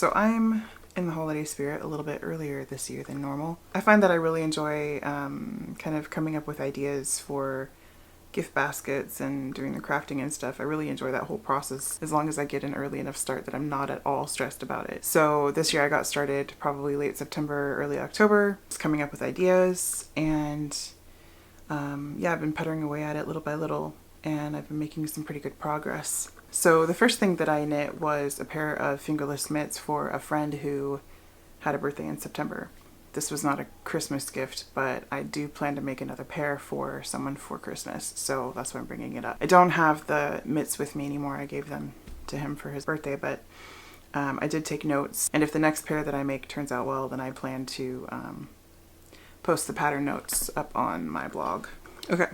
So I'm in the holiday spirit a little bit earlier this year than normal. I find that I really enjoy kind of coming up with ideas for gift baskets and doing the crafting and stuff. I really enjoy that whole process as long as I get an early enough start that I'm not at all stressed about it. So this year I got started probably late September, early October, just coming up with ideas, and yeah, I've been puttering away at it little by little, and I've been making some pretty good progress. So the first thing that I knit was a pair of fingerless mitts for a friend who had a birthday in September. This was not a Christmas gift, but I do plan to make another pair for someone for Christmas, so that's why I'm bringing it up. I don't have the mitts with me anymore. I gave them to him for his birthday, but I did take notes, and if the next pair that I make turns out well, then I plan to post the pattern notes up on my blog. Okay,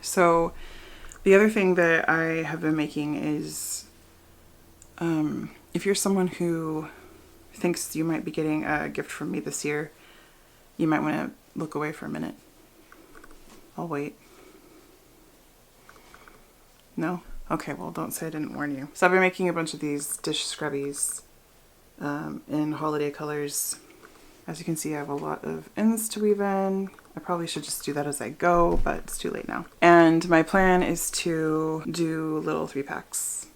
so the other thing that I have been making is, if you're someone who thinks you might be getting a gift from me this year, you might want to look away for a minute. I'll wait. No? Okay, well, don't say I didn't warn you. So I've been making a bunch of these dish scrubbies in holiday colors. As you can see, I have a lot of ends to weave in. I probably should just do that as I go, but it's too late now. And my plan is to do little 3-packs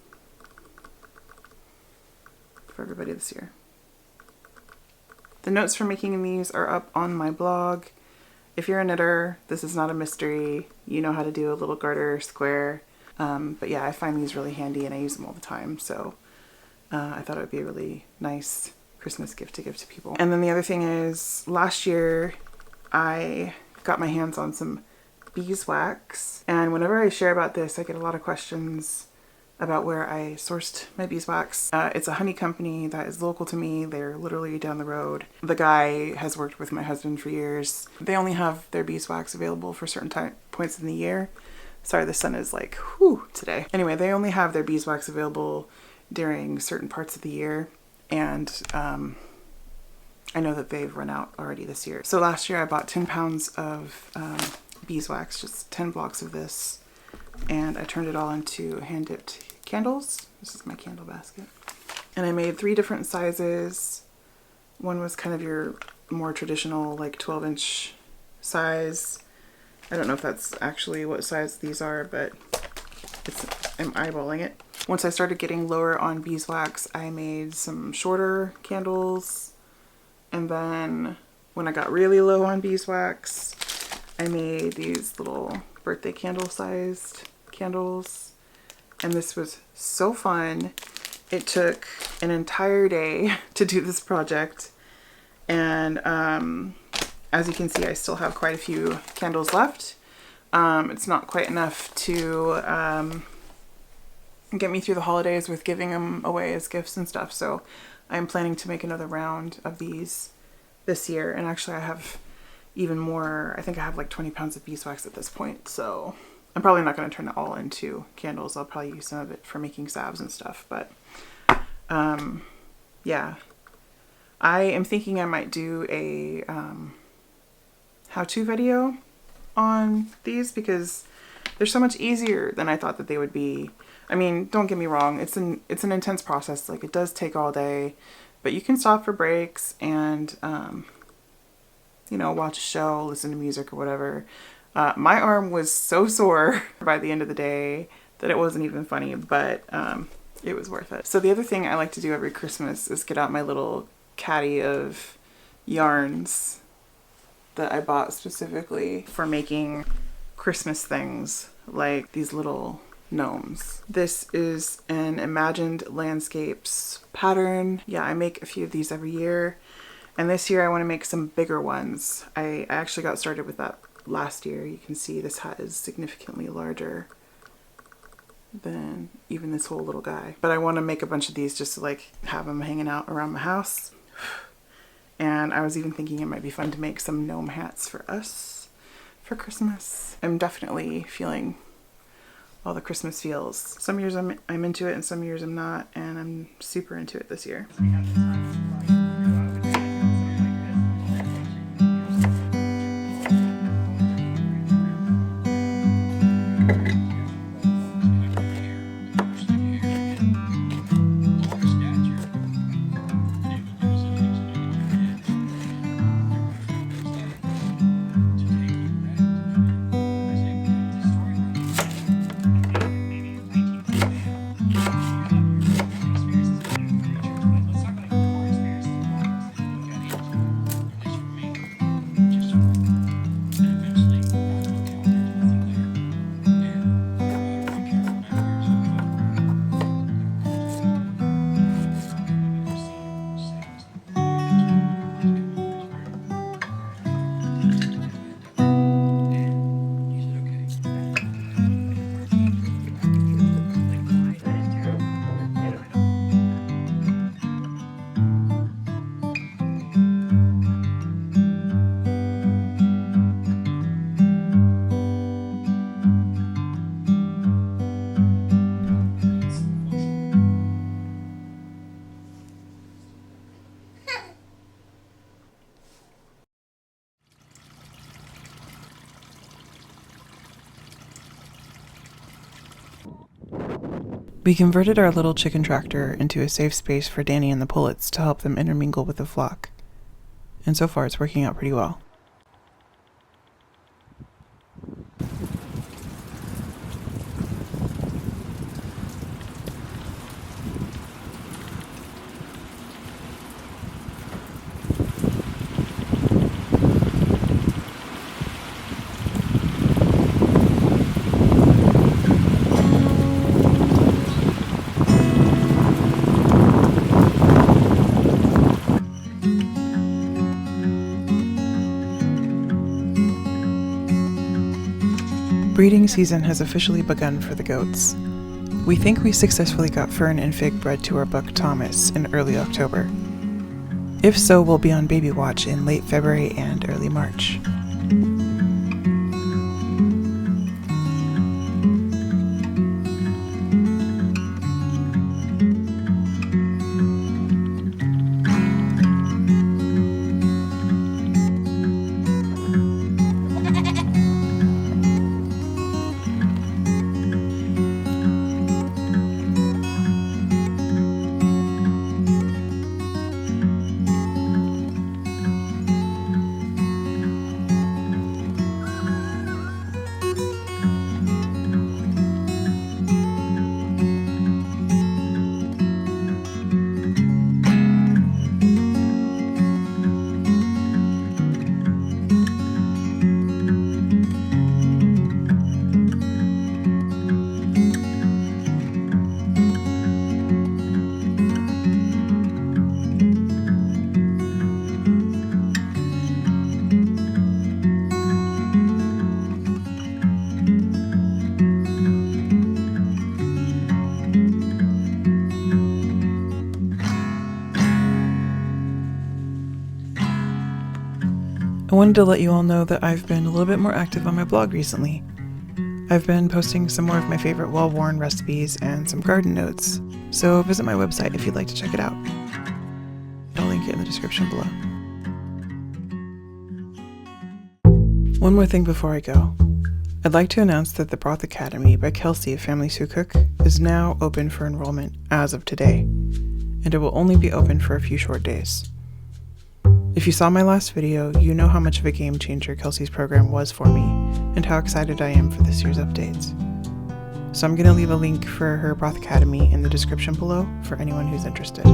for everybody this year. The notes for making these are up on my blog. If you're a knitter, this is not a mystery. You know how to do a little garter square. But yeah, I find these really handy and I use them all the time. So I thought it would be a really nice Christmas gift to give to people. And then the other thing is, last year I got my hands on some beeswax. And whenever I share about this, I get a lot of questions about where I sourced my beeswax. It's a honey company that is local to me. They're literally down the road. The guy has worked with my husband for years. They only have their beeswax available for certain points in the year. Sorry, the sun is like, whew, today. Anyway, they only have their beeswax available during certain parts of the year. And I know that they've run out already this year. So last year I bought 10 pounds of beeswax, just 10 blocks of this. And I turned it all into hand-dipped candles. This is my candle basket. And I made 3 different sizes. One was kind of your more traditional, like 12-inch size. I don't know if that's actually what size these are, but I'm eyeballing it. Once I started getting lower on beeswax, I made some shorter candles. And then when I got really low on beeswax, I made these little birthday candle sized candles, and this was so fun. It took an entire day to do this project, and as you can see, I still have quite a few candles left. It's not quite enough to get me through the holidays with giving them away as gifts and stuff, so I'm planning to make another round of these this year. And actually I have even more. I think I have like 20 pounds of beeswax at this point, so I'm probably not going to turn it all into candles. I'll probably use some of it for making salves and stuff, but yeah, I am thinking I might do a how-to video on these because they're so much easier than I thought that they would be. I mean, don't get me wrong, it's an intense process. Like, it does take all day, but you can stop for breaks and you know, watch a show, listen to music or whatever. My arm was so sore by the end of the day that it wasn't even funny, but it was worth it. So the other thing I like to do every Christmas is get out my little caddy of yarns that I bought specifically for making Christmas things, like these little gnomes. This is an Imagined Landscapes pattern. Yeah, I make a few of these every year. And this year I want to make some bigger ones. I actually got started with that last year. You can see this hat is significantly larger than even this whole little guy. But I want to make a bunch of these just to like have them hanging out around my house. And I was even thinking it might be fun to make some gnome hats for us for Christmas. I'm definitely feeling all the Christmas feels. Some years I'm into it and some years I'm not, and I'm super into it this year. We converted our little chicken tractor into a safe space for Danny and the pullets to help them intermingle with the flock. And so far it's working out pretty well. Breeding season has officially begun for the goats. We think we successfully got Fern and Fig bred to our buck Thomas in early October. If so, we'll be on baby watch in late February and early March. I wanted to let you all know that I've been a little bit more active on my blog recently. I've been posting some more of my favorite well-worn recipes and some garden notes, so visit my website if you'd like to check it out. I'll link it in the description below. One more thing before I go. I'd like to announce that the Broth Academy by Kelsey of Families Who Cook is now open for enrollment as of today, and it will only be open for a few short days. If you saw my last video, you know how much of a game changer Kelsey's program was for me, and how excited I am for this year's updates. So I'm going to leave a link for her Broth Academy in the description below for anyone who's interested.